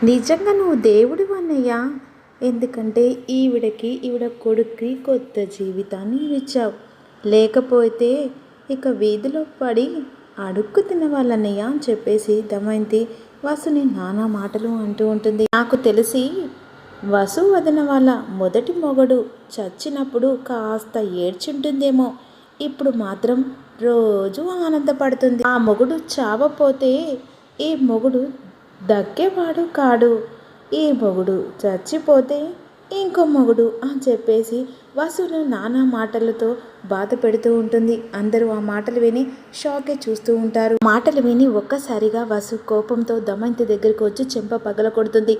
నిజంగా నువ్వు దేవుడివి అన్నయ్య. ఎందుకంటే ఈవిడ కొడుక్కి కొత్త జీవితాన్ని ఇచ్చావు. లేకపోతే ఇక వీధిలో పడి అడుక్కు తినవాళ్ళన్నయ్య అని చెప్పేసి దమయంతి వసుని నానా మాటలు అంటూ ఉంటుంది. నాకు తెలిసి వసు వదిన వాళ్ళ మొదటి మొగుడు చచ్చినప్పుడు కాస్త ఏడ్చుంటుందేమో. ఇప్పుడు మాత్రం రోజు ఆనందపడుతుంది. ఆ మొగుడు చావపోతే ఈ మొగుడు దక్కేవాడు కాడు. ఈ మొగుడు చచ్చిపోతే ఇంకో మొగుడు అని చెప్పేసి వసును నానా మాటలతో బాధ పెడుతూ ఉంటుంది. అందరూ ఆ మాటలు విని షాకే చూస్తూ ఉంటారు. మాటలు విని ఒక్కసారిగా వసు కోపంతో దమయంతి దగ్గరికి వచ్చి చెంప పగల కొడుతుంది.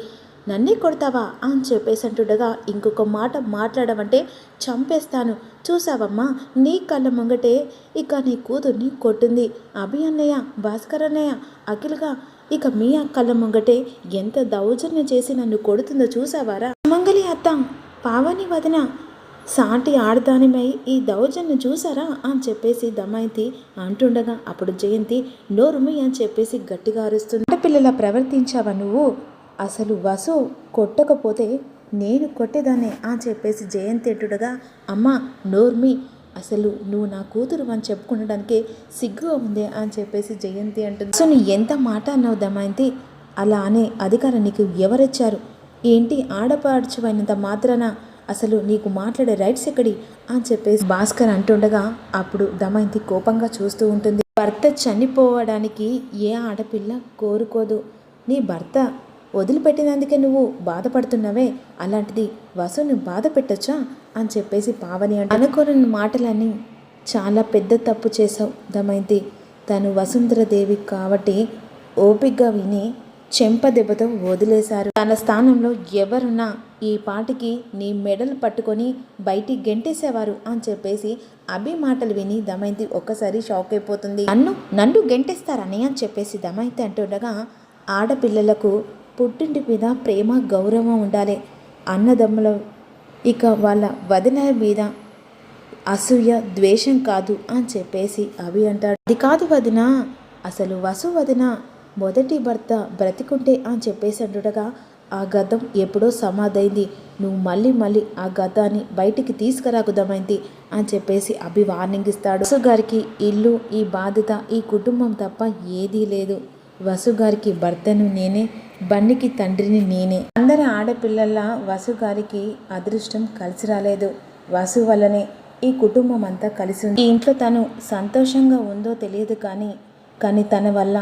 నన్నే కొడతావా అని చెప్పేసి అంటుండగా, ఇంకొక మాట మాట్లాడమంటే చంపేస్తాను. చూసావమ్మా, నీ కళ్ళ ముంగటే ఇక నీ కూతుర్ని కొట్టింది. అభి అన్నయ్య, భాస్కర్ అన్నయ్య, అఖిల్గా ఇక మీ కళ్ళ ముంగటే ఎంత దౌర్జన్యం చేసి నన్ను కొడుతుందో చూసావారా? మంగళి అత్త, పావని వదిన సాటి ఆడదానిమై ఈ దౌర్జన్యం చూసారా అని చెప్పేసి దమయంతి అంటుండగా, అప్పుడు జయంతి నోరుమి అని చెప్పేసి గట్టిగా అరుస్తుంది. ఆడపిల్లలా ప్రవర్తించావా నువ్వు? అసలు వసు కొట్టకపోతే నేను కొట్టేదాన్ని అని చెప్పేసి జయంతి అంటుండగా, అమ్మ నోర్మి, అసలు నువ్వు నా కూతురు అని చెప్పుకునడానికి సిగ్గుగా ఉంది అని చెప్పేసి జయంతి అంటుంది. సో నీ ఎంత మాట అన్నావు దమయంతి? అలా అనే అధికారం నీకు ఎవరిచ్చారు? ఏంటి ఆడపడుచువైనంత మాత్రాన అసలు నీకు మాట్లాడే రైట్స్ ఎక్కడి అని చెప్పేసి భాస్కర్ అంటుండగా, అప్పుడు దమయంతి కోపంగా చూస్తూ ఉంటుంది. భర్త చనిపోవడానికి ఏ ఆడపిల్ల కోరుకోదు. నీ భర్త వదిలిపెట్టినందుకే నువ్వు బాధపడుతున్నావే, అలాంటిది వసుని బాధ పెట్టచ్చా అని చెప్పేసి పావని అనుకోని మాటలని చాలా పెద్ద తప్పు చేశావు దమయంతి. తను వసుంధరదేవి కాబట్టి ఓపిగ్గా విని చెంప దెబ్బతో వదిలేశారు. తన స్థానంలో ఎవరున్నా ఈ పాటికి నీ మెడలు పట్టుకొని బయటికి గెంటేసేవారు అని చెప్పేసి అభి మాటలు విని దమయంతి ఒక్కసారి షాక్ అయిపోతుంది. నన్ను గెంటేస్తారని అని చెప్పేసి దమయంతి అంటుండగా, ఆడపిల్లలకు పుట్టింటి మీద ప్రేమ గౌరవం ఉండాలి. అన్నదమ్ముల ఇక వాళ్ళ వదిన మీద అసూయ ద్వేషం కాదు అని చెప్పేసి అభి అంటాడు. అది కాదు వదిన, అసలు వసు వదిన మొదటి భర్త బ్రతికుంటే అని చెప్పేసి అంటుండగా, ఆ గతం ఎప్పుడో సమాధైంది. నువ్వు మళ్ళీ ఆ గతాన్ని బయటికి తీసుకురాకుదామైంది అని చెప్పేసి అభి వార్నింగ్ ఇస్తాడు. వసు గారికి ఇల్లు, ఈ బాధ్యత, ఈ కుటుంబం తప్ప ఏదీ లేదు. వసు గారికి భర్తను నేనే, బన్నికి తండ్రిని నేనే. అందరి ఆడపిల్లల వసు గారికి అదృష్టం కలిసి రాలేదు. వసు వల్లనే ఈ కుటుంబం అంతా కలిసి ఉంది. ఈ ఇంట్లో తను సంతోషంగా ఉందో తెలియదు కానీ తన వల్ల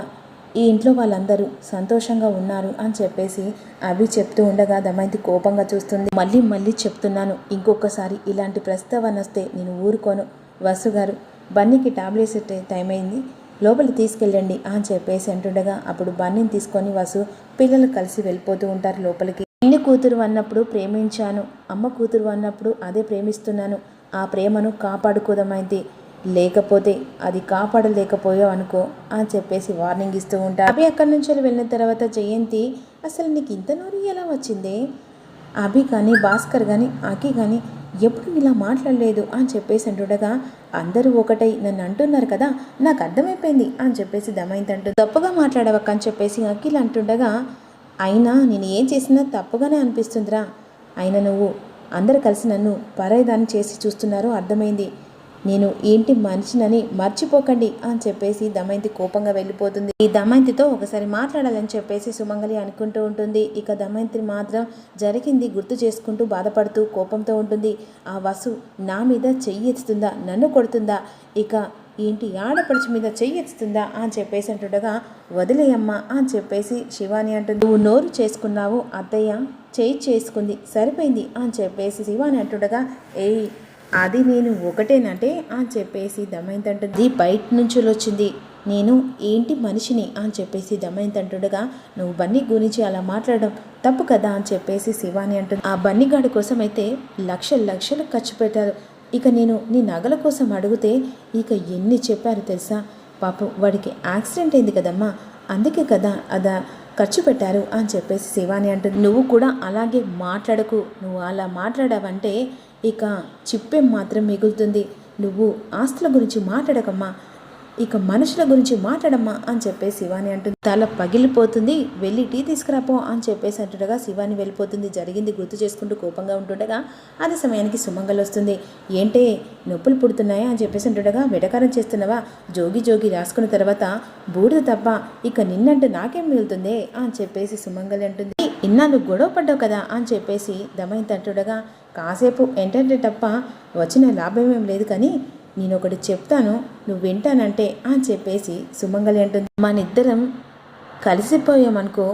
ఈ ఇంట్లో వాళ్ళందరూ సంతోషంగా ఉన్నారు అని చెప్పేసి అభి చెప్తూ ఉండగా దమయంతి కోపంగా చూస్తుంది. మళ్ళీ చెప్తున్నాను, ఇంకొకసారి ఇలాంటి ప్రస్తావన వస్తే నేను ఊరుకోను. వసు గారు, బన్నీకి టాబ్లెట్స్ టైం అయింది, లోపలికి తీసుకెళ్ళండి అని చెప్పేసి అంటుండగా, అప్పుడు బన్నీని తీసుకొని వసు పిల్లలు కలిసి వెళ్ళిపోతూ ఉంటారు లోపలికి. నిన్ను కూతురు అన్నప్పుడు ప్రేమించాను, అమ్మ కూతురు అన్నప్పుడు అదే ప్రేమిస్తున్నాను. ఆ ప్రేమను కాపాడుకోదమైంది, లేకపోతే అది కాపాడలేకపోయావు అనుకో అని చెప్పేసి వార్నింగ్ ఇస్తూ ఉంటారు. అభి అక్కడి నుంచి వెళ్ళిన తర్వాత జయంతి, అసలు నీకు ఇంత నోరు ఎలా వచ్చిందే? అభి కానీ భాస్కర్ కానీ అఖి కానీ ఎప్పుడు ఇలా మాట్లాడలేదు అని చెప్పేసి అంటుండగా, అందరూ ఒకటై నన్ను అంటున్నారు కదా, నాకు అర్థమైపోయింది అని చెప్పేసి దమయంతి అంటుంది. తప్పుగా మాట్లాడవక్క అని చెప్పేసి అఖిల్ అంటుండగా, అయినా నేను ఏం చేసినా తప్పుగానే అనిపిస్తుందిరా. అయినా నువ్వు అందరు కలిసి నన్ను పరాయిదాన్ని చేసి చూస్తున్నారో అర్థమైంది. నేను ఏంటి మనిషినని మర్చిపోకండి అని చెప్పేసి దమయంతి కోపంగా వెళ్ళిపోతుంది. ఈ దమయంతితో ఒకసారి మాట్లాడాలని చెప్పేసి సుమంగళి అనుకుంటూ ఉంటుంది. ఇక దమయంతి మాత్రం జరిగింది గుర్తు చేసుకుంటూ బాధపడుతూ కోపంతో ఉంటుంది. ఆ వసు నా మీద చెయ్యి ఎత్తుతుందా, నన్ను కొడుతుందా, ఇక ఏంటి ఆడపడుచు మీద చెయ్యి ఎత్తుతుందా అని చెప్పేసి అంటుండగా, వదిలేయమ్మా అని చెప్పేసి శివాని అంటుంది. నువ్వు నోరు చేసుకున్నావు, అత్తయ్య చెయ్యి చేసుకుంది, సరిపోయింది అని చెప్పేసి శివాని అంటుండగా, ఏయ్ అది నేను ఒకటేనంటే అని చెప్పేసి దమయంతి అంటుంది. బయట నుంచి వచ్చింది, నేను ఏంటి మనిషిని అని చెప్పేసి దమయంతి అంటుండగా, నువ్వు బన్నీ గురించి అలా మాట్లాడడం తప్పు కదా అని చెప్పేసి శివాని అంటుంది. ఆ బన్నీగాడి కోసం అయితే లక్షలు ఖర్చు పెట్టారు. ఇక నేను నీ నగల కోసం అడిగితే ఇక ఎన్ని చెప్పారు తెలుసా? పాపం వాడికి యాక్సిడెంట్ అయింది కదమ్మా, అందుకే కదా అదా ఖర్చు పెట్టారు అని చెప్పేసి శివాని అంటుంది. నువ్వు కూడా అలాగే మాట్లాడకు, నువ్వు అలా మాట్లాడావంటే ఇక చిప్పేం మాత్రం మిగులుతుంది. నువ్వు ఆస్తుల గురించి మాట్లాడకమ్మా, ఇక మనుషుల గురించి మాట్లాడమ్మా అని చెప్పేసి శివాని అంటుంది. తల పగిలిపోతుంది, వెళ్ళి టీ తీసుకురాపో అని చెప్పేసి అంటుండగా శివాని వెళ్ళిపోతుంది. జరిగింది గుర్తు చేసుకుంటూ కోపంగా ఉంటుండగా అదే సమయానికి సుమంగల్ వస్తుంది. ఏంటే నొప్పులు పుడుతున్నాయా అని చెప్పేసి అంటుండగా, వెటకారం చేస్తున్నావా, జోగి జోగి రాసుకున్న తర్వాత బూడిద తప్ప ఇక నిన్నంటే నాకేం మిగులుతుంది అని చెప్పేసి సుమంగల్ అంటుంది. ఇన్నాళ్ళు గొడవ పడ్డావు కదా అని చెప్పేసి దమయంతి అంటుండగా, కాసేపు ఏంటంటే తప్ప వచ్చిన లాభమేం లేదు, కానీ నేను ఒకటి చెప్తాను, నువ్వు వింటానంటే అని చెప్పేసి సుమంగలి అంటుంది. మనిద్దరం కలిసిపోయామనుకో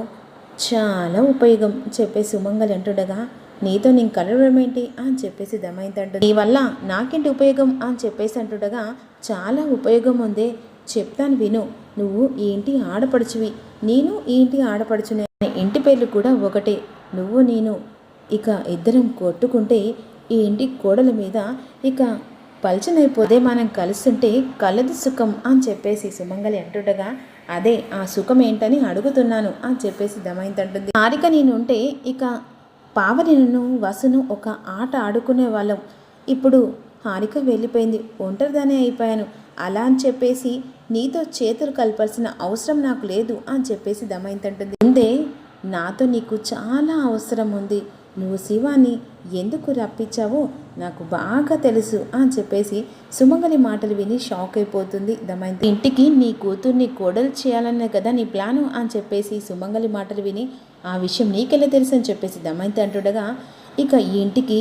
చాలా ఉపయోగం చెప్పేసి సుమంగలి అంటుండగా, నీతో నేను కలవడం ఏంటి అని చెప్పేసి దమయంతి అంటుంది. నీ వల్ల నాకేంటి ఉపయోగం అని చెప్పేసి అంటుండగా, చాలా ఉపయోగం ఉందే, చెప్తాను విను. నువ్వు ఈ ఇంటి ఆడపడుచువి, నేను ఈ ఇంటి ఆడపడుచునే, ఇంటి పేర్లు కూడా ఒకటే. నువ్వు నేను ఇక ఇద్దరం కొట్టుకుంటే ఈ ఇంటి కోడల మీద ఇక పల్చనైపోతే మనం కలుస్తుంటే కలదు సుఖం అని చెప్పేసి సుమంగలి అంటుండగా, అదే ఆ సుఖం ఏంటని అడుగుతున్నాను అని చెప్పేసి దమయంతి అంటుంది. హారిక నేనుంటే ఇక పావనిను వసును ఒక ఆట ఆడుకునే వాళ్ళం, ఇప్పుడు హారిక వెళ్ళిపోయింది, ఒంటరిదానే అయిపోయాను, అలా అని చెప్పేసి నీతో చేతులు కలపాల్సిన అవసరం నాకు లేదు అని చెప్పేసి దమయంతి అంటుంది. ముందే నాతో నీకు చాలా అవసరం ఉంది, నువ్వు శివాని ఎందుకు రప్పించావో నాకు బాగా తెలుసు అని చెప్పేసి సుమంగలి మాటలు విని షాక్ అయిపోతుంది దమయంతి. ఇంటికి నీ కూతుర్ని కోడలు చేయాలనే కదా నీ ప్లాను అని చెప్పేసి సుమంగలి మాటలు విని, ఆ విషయం నీకెలా తెలుసు అని చెప్పేసి దమయంతి అంటుండగా, ఇక ఈ ఇంటికి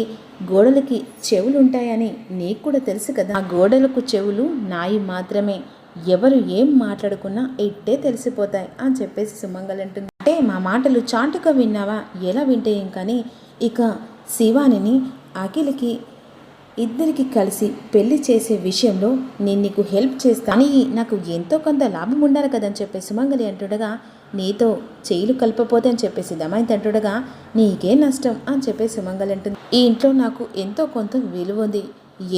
గోడలకి చెవులు ఉంటాయని నీకు కూడా తెలుసు కదా, ఆ గోడలకు చెవులు నాయి మాత్రమే, ఎవరు ఏం మాట్లాడుకున్నా ఇట్టే తెలిసిపోతాయి అని చెప్పేసి సుమంగలి అంటుంది. అంటే మా మాటలు చాటుగా విన్నావా, ఎలా వింటే ఏం, కానీ ఇక శివానిని అఖిలకి ఇద్దరికి కలిసి పెళ్లి చేసే విషయంలో నేను నీకు హెల్ప్ చేస్తాను, కానీ నాకు ఎంతో కొంత లాభం ఉండాలి కదని చెప్పేసి సుమంగలి అంటుండగా, నీతో చేయిలు కలపపోతే అని చెప్పేసి దమయంతి అంటుండగా, నీకే నష్టం అని చెప్పేసి సుమంగలి అంటుంది. ఈ ఇంట్లో నాకు ఎంతో కొంత విలువ ఉంది,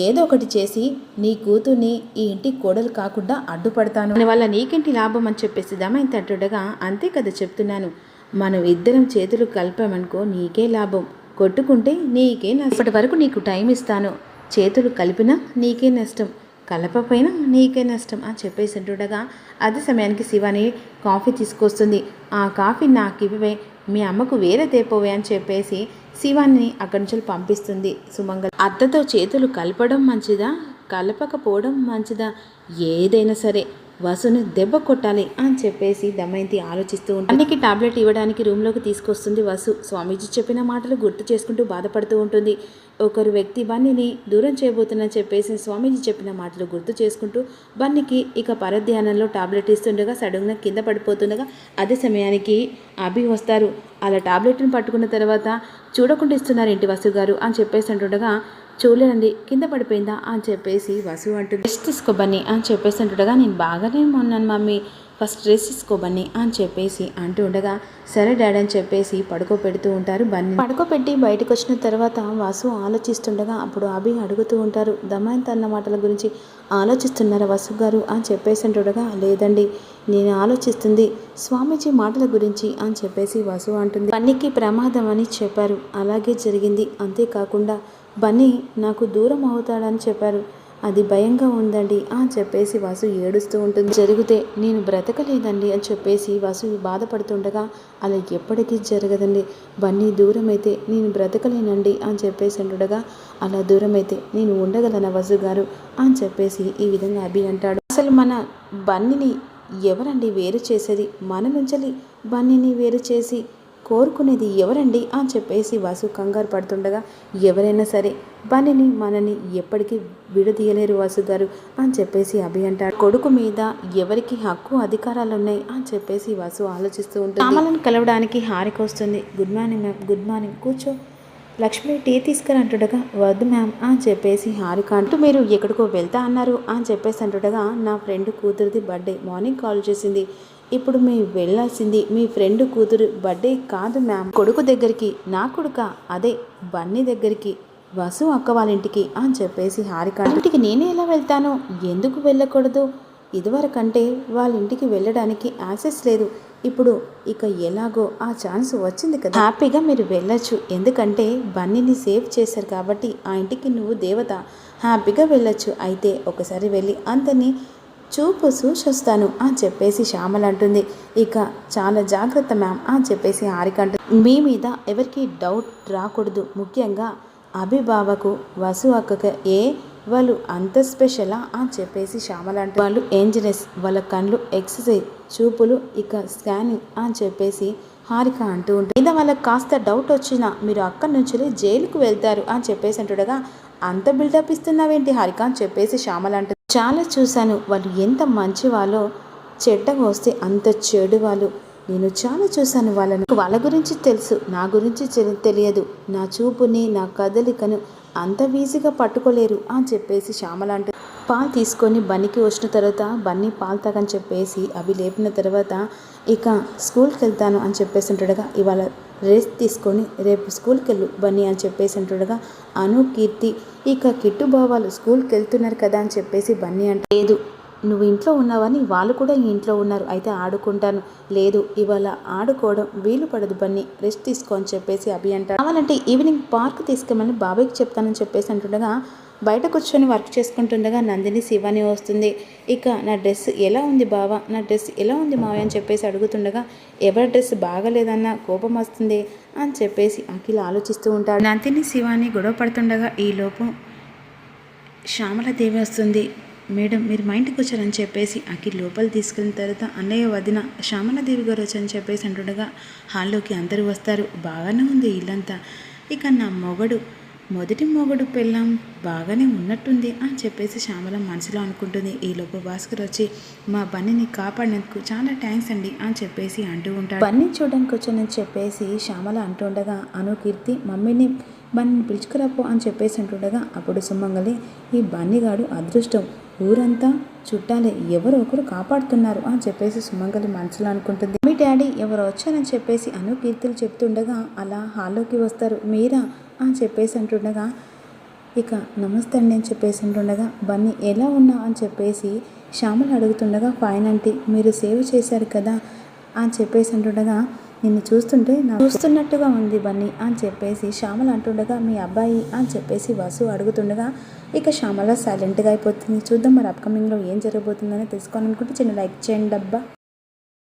ఏదో ఒకటి చేసి నీ కూతుర్ని ఈ ఇంటి కోడలు కాకుండా అడ్డుపడతాను, దానివల్ల నీకేంటి లాభం అని చెప్పేసి దమయంతి అంటుండగా, అంతే కదా చెప్తున్నాను, మనం ఇద్దరం చేతులు కలిపామనుకో నీకే లాభం, కొట్టుకుంటే నీకే నష్టం, ఇప్పటి వరకు నీకు టైం ఇస్తాను, చేతులు కలిపినా నీకే నష్టం, కలపపోయినా నీకే నష్టం అని చెప్పేసి అంటుండగా అదే సమయానికి శివాని కాఫీ తీసుకొస్తుంది. ఆ కాఫీ నాకు ఇవ్వవే, మీ అమ్మకు వేరే తేపోవే అని చెప్పేసి శివాన్ని అక్కడి నుంచి పంపిస్తుంది సుమంగల్. అత్తతో చేతులు కలపడం మంచిదా కలపకపోవడం మంచిదా, ఏదైనా సరే వసును దెబ్బ కొట్టాలి అని చెప్పేసి దమయంతి ఆలోచిస్తూ ఉంటుంది. అన్నికి టాబ్లెట్ ఇవ్వడానికి రూమ్లోకి తీసుకొస్తుంది వసు. స్వామీజీ చెప్పిన మాటలు గుర్తు చేసుకుంటూ బాధపడుతూ ఉంటుంది. ఒకరు వ్యక్తి బన్నీని దూరం చేయబోతుందని చెప్పేసి స్వామీజీ చెప్పిన మాటలు గుర్తు చేసుకుంటూ బన్నీకి ఇక పరధ్యానంలో టాబ్లెట్ ఇస్తుండగా సడన్గా కింద పడిపోతుండగా అదే సమయానికి అభి వస్తారు. అలా టాబ్లెట్ని పట్టుకున్న తర్వాత చూడకుండా ఇస్తున్నారు ఇంటి వసు గారు అని చెప్పేసి అంటుండగా, చూడలేనండి కింద పడిపోయిందా అని చెప్పేసి వసు అంటుంది. రెస్ట్ తీసుకో బన్నీ అని చెప్పేసి అంటుండగా, నేను బాగానే ఉన్నాను మమ్మీ, ఫస్ట్ రెస్ట్ తీసుకో బన్నీ అని చెప్పేసి అంటూ ఉండగా, సరే డాడీ అని చెప్పేసి పడుకోబెడుతూ ఉంటారు. బన్నీ పడుకోబెట్టి బయటకు వచ్చిన తర్వాత వసు ఆలోచిస్తుండగా అప్పుడు అభి అడుగుతూ ఉంటారు, దమయంతి అన్న మాటల గురించి ఆలోచిస్తున్నారా వసు గారు అని చెప్పేసి అంటుండగా, లేదండి నేను ఆలోచిస్తుంది స్వామీజీ మాటల గురించి అని చెప్పేసి వసు అంటుంది. బన్నీకి ప్రమాదం అని చెప్పారు, అలాగే జరిగింది, అంతేకాకుండా బన్నీ నాకు దూరం అవుతాడని చెప్పారు, అది భయంగా ఉందండి అని చెప్పేసి వసు ఏడుస్తూ ఉంటుంది. జరిగితే నేను బ్రతకలేదండి అని చెప్పేసి వసు బాధపడుతుండగా, అలా ఎప్పటికీ జరగదండి, బన్నీ దూరం అయితే నేను బ్రతకలేనండి అని చెప్పేసి అంటుండగా, అలా దూరం అయితే నేను ఉండగలనా వసు గారు అని చెప్పేసి ఈ విధంగా అభి అంటాడు. అసలు మన బన్నీని ఎవరండి వేరు చేసేది, మన నుంచి బన్నీని వేరు చేసి కోరుకునేది ఎవరండి అని చెప్పేసి వసు కంగారు పడుతుండగా, ఎవరైనా సరే బన్నీని మనని ఎప్పటికీ విడదీయలేరు వసు గారు అని చెప్పేసి అభి అంటాడు. కొడుకు మీద ఎవరికి హక్కు అధికారాలు ఉన్నాయి అని చెప్పేసి వసు ఆలోచిస్తూ ఉంటుంది. రామాలను కలవడానికి హారిక వస్తుంది. Good morning ma'am, good morning, కూర్చో, లక్ష్మి టీ తీసుకుని అంటుండగా, వద్దు మ్యామ్ అని చెప్పేసి హారిక అంటూ, మీరు ఎక్కడికో వెళ్తా అన్నారు అని చెప్పేసి అంటుండగా, నా ఫ్రెండ్ కూతురిది బర్త్డే, మార్నింగ్ కాల్ చేసింది, ఇప్పుడు మేము వెళ్ళాల్సింది మీ ఫ్రెండ్ కూతురు బర్త్డే కాదు మ్యామ్, కొడుకు దగ్గరికి. నా కొడుక, అదే బన్నీ దగ్గరికి, వసు అక్క వాళ్ళ ఇంటికి అని చెప్పేసి హారిక. ఇంటికి నేనే ఎలా వెళ్తాను, ఎందుకు వెళ్ళకూడదు, ఇదివరకంటే వాళ్ళ ఇంటికి వెళ్ళడానికి యాక్సెస్ లేదు, ఇప్పుడు ఇక ఎలాగో ఆ ఛాన్స్ వచ్చింది కదా, హ్యాపీగా మీరు వెళ్ళొచ్చు, ఎందుకంటే బన్నీని సేవ్ చేశారు కాబట్టి ఆ ఇంటికి నువ్వు దేవత, హ్యాపీగా వెళ్ళొచ్చు. అయితే ఒకసారి వెళ్ళి అందరినీ చూపు చూసొస్తాను అని చెప్పేసి శ్యామల అంటుంది. ఇక చాలా జాగ్రత్త మ్యామ్ అని చెప్పేసి హారిక అంటుంది. మీ మీద ఎవరికి డౌట్ రాకూడదు, ముఖ్యంగా అభిబావకు వసు అక్కకి. వాళ్ళు అంత స్పెషలా అని చెప్పేసి శ్యామల అంటుంది. వాళ్ళు ఏంజలస్, వాళ్ళ కళ్ళు ఎక్సర్సైజ్, చూపులు ఇక స్కానింగ్ అని చెప్పేసి హారిక అంటూ ఉంటుంది. మీద వాళ్ళకి కాస్త డౌట్ వచ్చినా మీరు అక్కడి నుంచి జైలుకు వెళ్తారు అని చెప్పేసి అంటుండగా అంత బిల్డప్ ఇస్తున్నావేంటి హారిక అని చెప్పేసి శ్యామల అంటుంది. చాలా చూశాను, వాళ్ళు ఎంత మంచి వాళ్ళో, చెడ్డగా వస్తే అంత చెడు వాళ్ళు. నేను చాలా చూశాను వాళ్ళను. వాళ్ళ గురించి తెలుసు, నా గురించి తెలియదు. నా చూపుని, నా కదలికను అంత ఈజీగా పట్టుకోలేరు అని చెప్పేసి శ్యామల అంటే పాలు తీసుకొని బన్నీకి వచ్చిన తర్వాత బన్నీ పాలు తాగని చెప్పేసి అవి లేపిన తర్వాత ఇక స్కూల్కి వెళ్తాను అని చెప్పేసి ఉంటుండగా ఇవాళ రెస్ట్ తీసుకొని రేపు స్కూల్కి వెళ్ళు బన్నీ అని చెప్పేసి ఉంటుండగా అను, కీర్తి ఇక కిట్టు బావాలు స్కూల్కి వెళ్తున్నారు కదా అని చెప్పేసి బన్నీ అంటే లేదు, నువ్వు ఇంట్లో ఉన్నావని వాళ్ళు కూడా ఇంట్లో ఉన్నారు, అయితే ఆడుకుంటాను. లేదు, ఇవాళ ఆడుకోవడం వీలు పడదు బన్నీ, రెస్ట్ తీసుకో అని చెప్పేసి అభి అంటారు. కావాలంటే ఈవినింగ్ పార్క్ తీసుకెళ్ళమని బాబాయ్కి చెప్తానని చెప్పేసి అంటుండగా బయట కూర్చొని వర్క్ చేసుకుంటుండగా నందిని శివాని వస్తుంది. ఇక నా డ్రెస్ ఎలా ఉంది బావా, నా డ్రెస్ ఎలా ఉంది మావయ్య అని చెప్పేసి అడుగుతుండగా ఎవరి డ్రెస్ బాగలేదన్న కోపం వస్తుంది అని చెప్పేసి అఖిల్ ఆలోచిస్తూ ఉంటాడు. నందిని శివాని గొడవ పడుతుండగా ఈలోపు శ్యామలాదేవి వస్తుంది. మేడం మీరు మా ఇంటికి వచ్చారని చెప్పేసి అఖిల్ లోపల తీసుకెళ్ళిన తర్వాత అన్నయ్య వదిన శ్యామలాదేవి గారు వచ్చని చెప్పేసి అంటుండగా హాల్లోకి అందరూ వస్తారు. బాగానే ఉంది ఇల్లంతా. ఇక నా మొదటి మొగుడు పెళ్ళాం బాగానే ఉన్నట్టుంది అని చెప్పేసి శ్యామల మనసులో అనుకుంటుంది. ఈలోపు భాస్కర్ వచ్చి మా బన్నీని కాపాడినందుకు చాలా థ్యాంక్స్ అండి అని చెప్పేసి అంటూ ఉంటాడు. బన్నీ చూడడానికి వచ్చానని చెప్పేసి శ్యామల అంటుండగా అను, కీర్తి మమ్మీని బన్నీని పిలుచుకురాపో అని చెప్పేసి అంటుండగా అప్పుడు సుమంగలి ఈ బన్నీగాడు అదృష్టం, ఊరంతా చుట్టాలే ఎవరో ఒకరు కాపాడుతున్నారు అని చెప్పేసి సుమంగలి మనసులో అనుకుంటుంది. మీ డాడీ ఎవరు వచ్చారని చెప్పేసి అను, కీర్తులు చెప్తుండగా అలా హాల్లోకి వస్తారు. మీరా అని చెప్పేసి అంటుండగా ఇక నమస్తే అండి అని చెప్పేసి అంటుండగా బన్నీ ఎలా ఉన్నా అని చెప్పేసి శ్యామలు అడుగుతుండగా ఫైన్ ఆంటీ, మీరు సేవ్ చేశారు కదా అని చెప్పేసి అంటుండగా నిన్ను చూస్తుంటే నాకు చూస్తున్నట్టుగా ఉంది బన్నీ అని చెప్పేసి శ్యామల అంటుండగా మీ అబ్బాయి అని చెప్పేసి వసు అడుగుతుండగా ఇక శ్యామల సైలెంట్గా అయిపోతుంది. చూద్దాం మరి అప్కమింగ్లో ఏం జరగబోతుందని తెలుసుకోవాలనుకుంటే చిన్న లైక్ చేయండి డబ్బా.